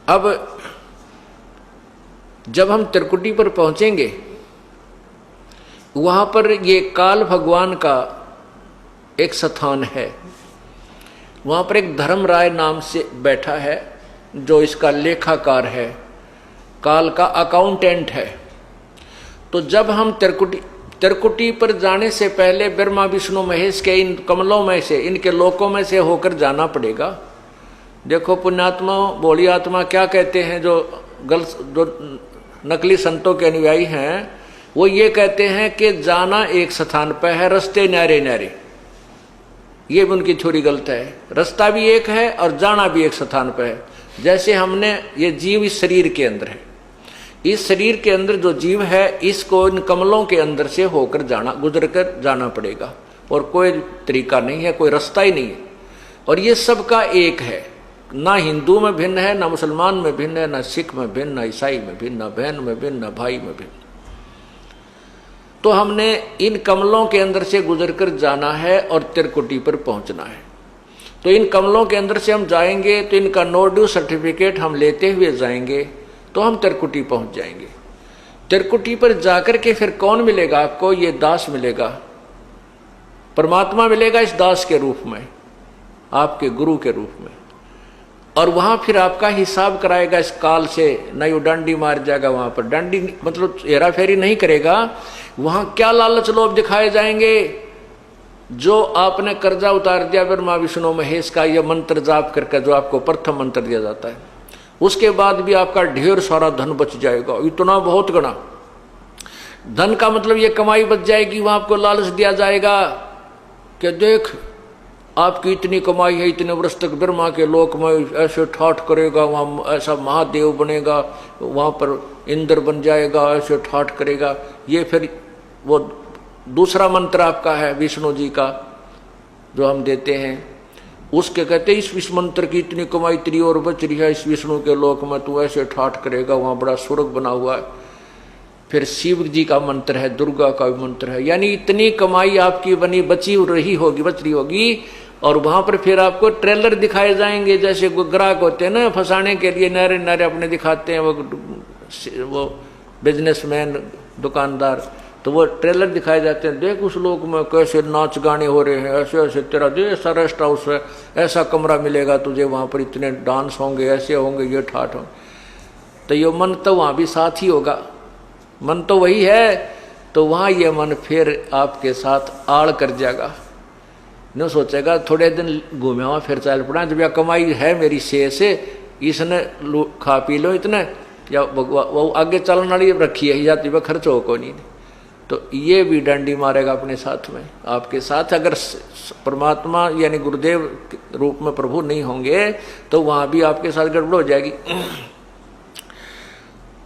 अब जब हम त्रिकुटी पर पहुंचेंगे, वहां पर ये काल भगवान का एक स्थान है। वहां पर एक धर्मराय नाम से बैठा है जो इसका लेखाकार है, काल का अकाउंटेंट है। तो जब हम त्रिकुटी पर जाने से पहले ब्रह्मा विष्णु महेश के इन कमलों में से, इनके लोकों में से होकर जाना पड़ेगा। देखो पुण्यात्मा भोली आत्मा क्या कहते हैं, जो नकली संतों के अनुयायी हैं, वो ये कहते हैं कि जाना एक स्थान पर है, रास्ते न्यारे न्यारे। ये भी उनकी थ्योरी गलत है। रास्ता भी एक है और जाना भी एक स्थान पर है। जैसे हमने ये जीव इस शरीर के अंदर है, इस शरीर के अंदर जो जीव है, इसको इन कमलों के अंदर से होकर जाना, गुजर कर जाना पड़ेगा, और कोई तरीका नहीं है, कोई रास्ता ही नहीं है। और ये सबका एक है, ना हिंदू में भिन्न है, ना मुसलमान में भिन्न है, ना सिख में भिन्न, ना ईसाई में भिन्न, ना बहन में भिन्न, ना भाई में भिन्न। तो हमने इन कमलों के अंदर से गुजर कर जाना है और त्रिकुटी पर पहुंचना है। तो इन कमलों के अंदर से हम जाएंगे तो इनका नो ड्यू सर्टिफिकेट हम लेते हुए जाएंगे तो हम त्रिकुटी पहुंच जाएंगे। त्रिकुटी पर जाकर के फिर कौन मिलेगा आपको? ये दास मिलेगा, परमात्मा मिलेगा इस दास के रूप में, आपके गुरु के रूप में। और वहां फिर आपका हिसाब कराएगा इस काल से। नहीं वो डंडी मार जाएगा, वहां पर डंडी मतलब हेरा फेरी नहीं करेगा। वहां क्या लालच लोभ दिखाए जाएंगे? जो आपने कर्जा उतार दिया ब्रह्मा विष्णु महेश का, यह मंत्र जाप करके, जो आपको प्रथम मंत्र दिया जाता है, उसके बाद भी आपका ढेर सारा धन बच जाएगा, इतना बहुत गणा धन का मतलब ये कमाई बच जाएगी। वहां आपको लालच दिया जाएगा कि देख आपकी इतनी कमाई है, इतने वर्ष तक ब्रह्मा के लोक में ऐसे ठाठ करेगा, वहाँ ऐसा महादेव बनेगा, वहाँ पर इंद्र बन जाएगा, ऐसे ठाठ करेगा। ये फिर वो दूसरा मंत्र आपका है विष्णु जी का जो हम देते हैं, उसके कहते इस मंत्र की इतनी कमाई तेरी और बच रही है, इस विष्णु के लोक में तू ऐसे ठाठ करेगा, वहाँ बड़ा स्वर्ग बना हुआ है। फिर शिव जी का मंत्र है, दुर्गा का भी मंत्र है, यानी इतनी कमाई आपकी बनी बच रही होगी। और वहां पर फिर आपको ट्रेलर दिखाए जाएंगे, जैसे ग्राहक होते हैं ना फंसाने के लिए, नारे नारे अपने दिखाते हैं वो बिजनेसमैन दुकानदार, तो वो ट्रेलर दिखाए जाते हैं। देख उस लोक में कैसे नाच गाने हो रहे हैं, ऐसे ऐसे तेरा दे ऐसा रेस्ट हाउस है, ऐसा कमरा मिलेगा तुझे, वहां पर इतने डांस होंगे, ऐसे होंगे, ये ठाठ होंगे। तो ये मन तो वहां भी साथ ही होगा, मन तो वही है। तो वहां ये मन फिर आपके साथ आड़ कर जाएगा, न सोचेगा थोड़े दिन घूमे हुआ फिर चल पड़ा, जब यह कमाई है मेरी शेष है, इसने खा पी लो इतने, या वो आगे चलने वाली रखी है जाती वह खर्च हो को नहीं। तो ये भी डंडी मारेगा अपने साथ में, आपके साथ। अगर परमात्मा यानी गुरुदेव रूप में प्रभु नहीं होंगे तो वहां भी आपके साथ गड़बड़ हो जाएगी।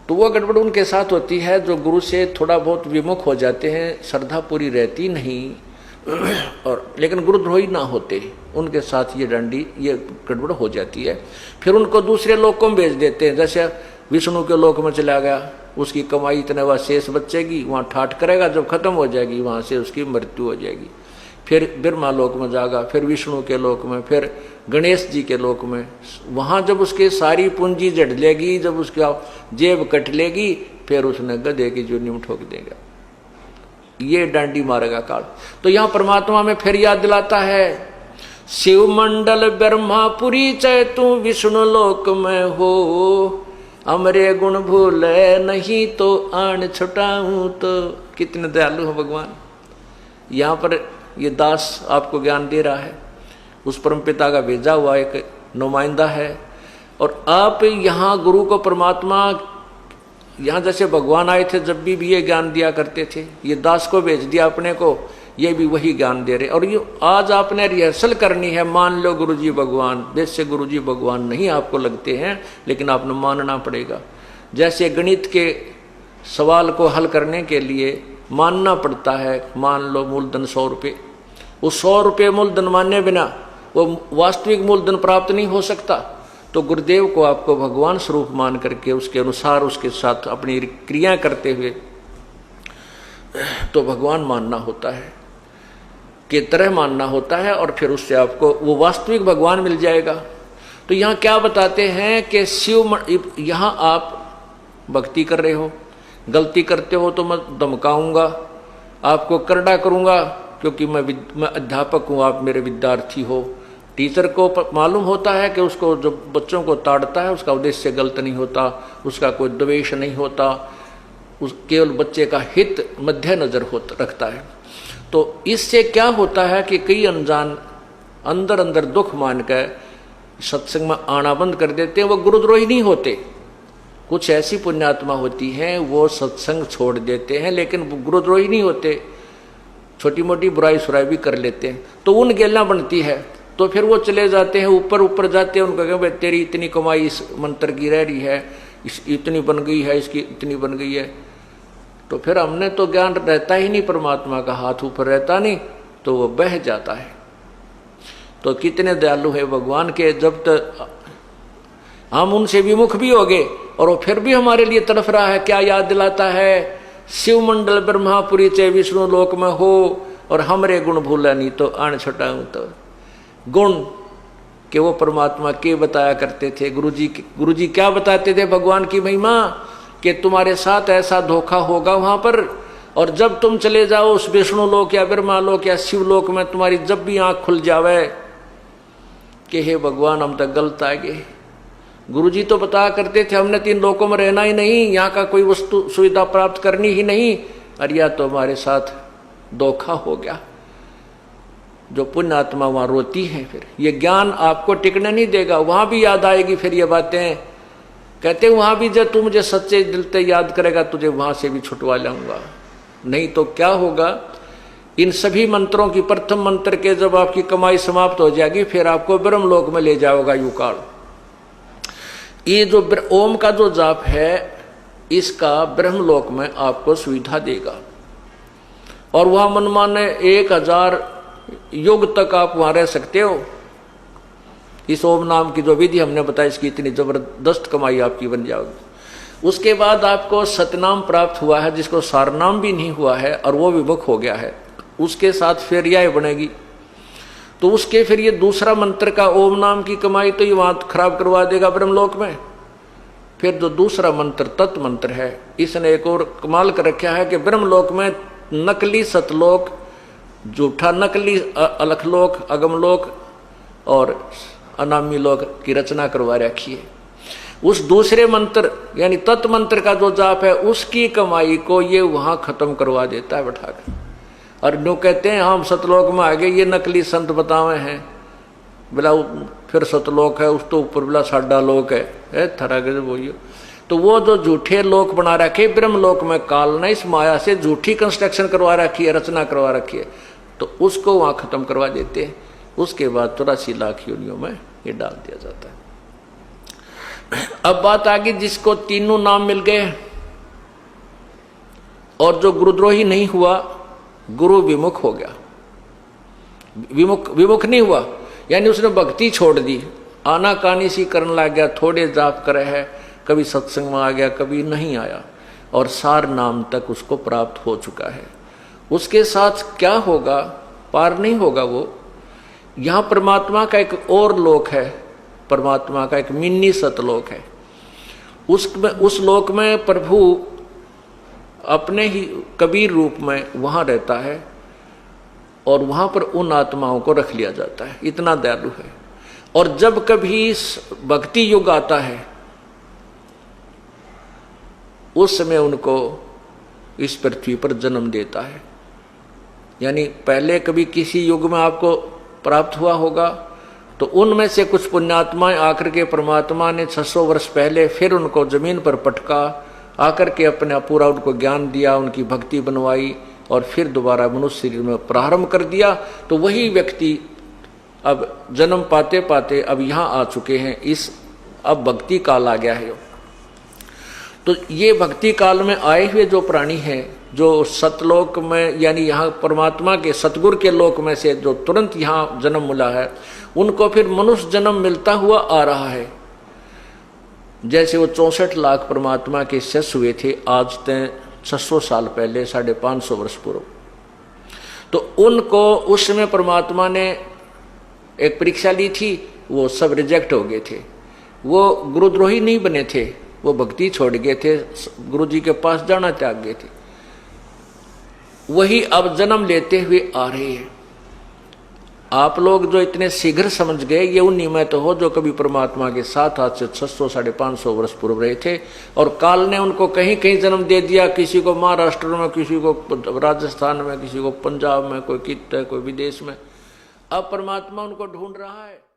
तो वो गड़बड़ उनके साथ होती है जो गुरु से थोड़ा बहुत विमुख हो जाते हैं, श्रद्धा पूरी रहती नहीं, और लेकिन गुरुद्रोही ना होते, उनके साथ ये डंडी ये गड़बड़ हो जाती है। फिर उनको दूसरे लोकों में भेज देते हैं, जैसे विष्णु के लोक में चला गया, उसकी कमाई इतने वह शेष बचेगी, वहाँ ठाठ करेगा, जब खत्म हो जाएगी वहाँ से उसकी मृत्यु हो जाएगी। फिर ब्रह्मा लोक में जाएगा, फिर विष्णु के लोक में, फिर गणेश जी के लोक में। वहाँ जब उसकी सारी पूंजी जड़ लेगी, जब उसका जेब कट लेगी, फिर उसने गधे की जूनी में ठोक देगा। ये डांडी मारेगा काल। तो यहाँ परमात्मा में फिर याद दिलाता है, शिव मंडल ब्रह्मापुरी चै तू विष्णु लोक में हो, अमरे गुण भूले नहीं तो आन छुटाऊं। तो कितने दयालु हो भगवान। यहाँ पर ये दास आपको ज्ञान दे रहा है, उस परम पिता का भेजा हुआ एक नुमाइंदा है। और आप यहाँ गुरु को परमात्मा, यहाँ जैसे भगवान आए थे जब भी ये ज्ञान दिया करते थे, ये दास को भेज दिया अपने को, ये भी वही ज्ञान दे रहे। और ये आज आपने रिहर्सल करनी है, मान लो गुरुजी भगवान, वैसे गुरुजी भगवान नहीं आपको लगते हैं, लेकिन आपने मानना पड़ेगा। जैसे गणित के सवाल को हल करने के लिए मानना पड़ता है, मान लो मूलधन 100 रुपये, वो 100 रुपये मूलधन माने बिना वो वास्तविक मूलधन प्राप्त नहीं हो सकता। तो गुरुदेव को आपको भगवान स्वरूप मान करके उसके अनुसार उसके साथ अपनी क्रिया करते हुए तो भगवान मानना होता है, के तरह मानना होता है, और फिर उससे आपको वो वास्तविक भगवान मिल जाएगा। तो यहाँ क्या बताते हैं कि यहाँ आप भक्ति कर रहे हो, गलती करते हो तो मैं धमकाऊंगा, आपको करड़ा करूंगा, क्योंकि मैं अध्यापक हूँ, आप मेरे विद्यार्थी हो। टीचर को मालूम होता है कि उसको जो बच्चों को ताड़ता है उसका उद्देश्य गलत नहीं होता, उसका कोई द्वेष नहीं होता, उस केवल बच्चे का हित मध्य नजर रखता है। तो इससे क्या होता है कि कई अनजान अंदर अंदर दुख मान कर सत्संग में आना बंद कर देते हैं। वो गुरुद्रोही नहीं होते, कुछ ऐसी पुण्यात्मा होती हैं वो सत्संग छोड़ देते हैं, लेकिन गुरुद्रोही नहीं होते, छोटी मोटी बुराई सुराई भी कर लेते हैं। तो उन गेला बनती है, तो फिर वो चले जाते हैं ऊपर ऊपर जाते हैं, उनको कहें भाई तेरी इतनी कमाई इस मंत्र की रह रही है, इतनी बन गई है, इसकी इतनी बन गई है। तो फिर हमने तो ज्ञान रहता ही नहीं, परमात्मा का हाथ ऊपर रहता नहीं, तो वो बह जाता है। तो कितने दयालु है भगवान के, जब तक हम उनसे विमुख भी हो गए और वो फिर भी हमारे लिए तड़फ रहा है। क्या याद दिलाता है, शिव मंडल ब्रह्मापुरी चे विष्णु लोक में हो और हमरे गुण भूला नहीं तो आन छटाऊं। तो गुण कि वो परमात्मा के बताया करते थे, गुरुजी क्या बताते थे भगवान की महिमा, कि तुम्हारे साथ ऐसा धोखा होगा वहां पर, और जब तुम चले जाओ उस विष्णु लोक या ब्रह्मा लोक या शिव लोक में, तुम्हारी जब भी आंख खुल जावे कि हे भगवान हम तक गलत आ गए। गुरुजी तो बताया करते थे हमने 3 लोकों में रहना ही नहीं, यहाँ का कोई वस्तु सुविधा प्राप्त करनी ही नहीं, और यह तो हमारे साथ धोखा हो गया। जो पुण्य आत्मा वहां रोती है, फिर ये ज्ञान आपको टिकने नहीं देगा, वहां भी याद आएगी फिर ये बातें। कहते वहां भी जब तू मुझे सच्चे दिल से याद करेगा तुझे वहां से भी छुटवा लाऊंगा। नहीं तो क्या होगा, इन सभी मंत्रों की प्रथम मंत्र के जब आपकी कमाई समाप्त हो जाएगी, फिर आपको ब्रह्मलोक में ले जाओगा युकाल। ये जो ओम का जो जाप है, इसका ब्रह्मलोक में आपको सुविधा देगा, और वहां मनमाने 1000 युग तक आप वहां रह सकते हो। इस ओम नाम की जो विधि हमने बताई, इसकी इतनी जबरदस्त कमाई आपकी बन जाएगी। उसके बाद आपको सतनाम प्राप्त हुआ है, जिसको सारनाम भी नहीं हुआ है, और वो विमुख हो गया है। उसके साथ फिर यह बनेगी, तो उसके फिर ये दूसरा मंत्र का ओम नाम की कमाई तो ये वहां खराब करवा देगा ब्रह्मलोक में। फिर जो दूसरा मंत्र तत्व मंत्र है, इसने एक और कमाल कर रखा है कि ब्रह्मलोक में नकली सतलोक, झूठा नकली अलखलोक, अगमलोक और अनामी लोक की रचना करवा रखी है। उस दूसरे मंत्र यानी तत्व मंत्र का जो जाप है, उसकी कमाई को ये वहां खत्म करवा देता है बैठाकर। और जो कहते हैं हम सतलोक में आ गए, ये नकली संत बतावे हैं, बोला फिर सतलोक है, उस तो ऊपर बोला साडा लोक है थरा के बोलियो। तो वो जो झूठे लोक बना रखे ब्रह्मलोक में, काल ने इस माया से झूठी कंस्ट्रक्शन करवा रखी है, रचना करवा रखी है, तो उसको वहां खत्म करवा देते हैं। उसके बाद 84 लाख योनियों में ये डाल दिया जाता है। अब बात आ गई जिसको तीनों नाम मिल गए और जो गुरुद्रोही नहीं हुआ, गुरु विमुख हो गया। विमुख नहीं हुआ यानी उसने भक्ति छोड़ दी, आना कानी सी करने लग गया, थोड़े जाप करे है, कभी सत्संग में आ गया, कभी नहीं आया, और सार नाम तक उसको प्राप्त हो चुका है। उसके साथ क्या होगा, पार नहीं होगा वो। यहां परमात्मा का एक और लोक है, परमात्मा का एक मिनी सतलोक है। उस लोक में प्रभु अपने ही कबीर रूप में वहां रहता है, और वहां पर उन आत्माओं को रख लिया जाता है, इतना दयालु है। और जब कभी भक्ति युग आता है, उस समय उनको इस पृथ्वी पर जन्म देता है। यानी पहले कभी किसी युग में आपको प्राप्त हुआ होगा, तो उनमें से कुछ पुण्यात्माएं आकर के परमात्मा ने 600 वर्ष पहले फिर उनको जमीन पर पटका, आकर के अपना पूरा उनको ज्ञान दिया, उनकी भक्ति बनवाई, और फिर दोबारा मनुष्य शरीर में प्रारंभ कर दिया। तो वही व्यक्ति अब जन्म पाते पाते अब यहाँ आ चुके हैं, इस अब भक्ति काल आ गया है। तो ये भक्ति काल में आए हुए जो प्राणी हैं, जो सतलोक में यानी यहाँ परमात्मा के सतगुरु के लोक में से जो तुरंत यहाँ जन्म मिला है, उनको फिर मनुष्य जन्म मिलता हुआ आ रहा है। जैसे वो 64 लाख परमात्मा के शिष्य हुए थे आज तक 600 साल पहले, 550 वर्ष पूर्व। तो उनको उस समय परमात्मा ने एक परीक्षा ली थी, वो सब रिजेक्ट हो गए थे। वो गुरुद्रोही नहीं बने थे, वो भक्ति छोड़ गए थे, गुरु जी के पास जाना त्याग गए थे। वही अब जन्म लेते हुए आ रहे हैं। आप लोग जो इतने शीघ्र समझ गए, ये उन्हीं में तो हो जो कभी परमात्मा के साथ आज से 600 550 वर्ष पूर्व रहे थे, और काल ने उनको कहीं कहीं जन्म दे दिया, किसी को महाराष्ट्र में, किसी को राजस्थान में, किसी को पंजाब में, कोई कित है, कोई विदेश में। अब परमात्मा उनको ढूंढ रहा है।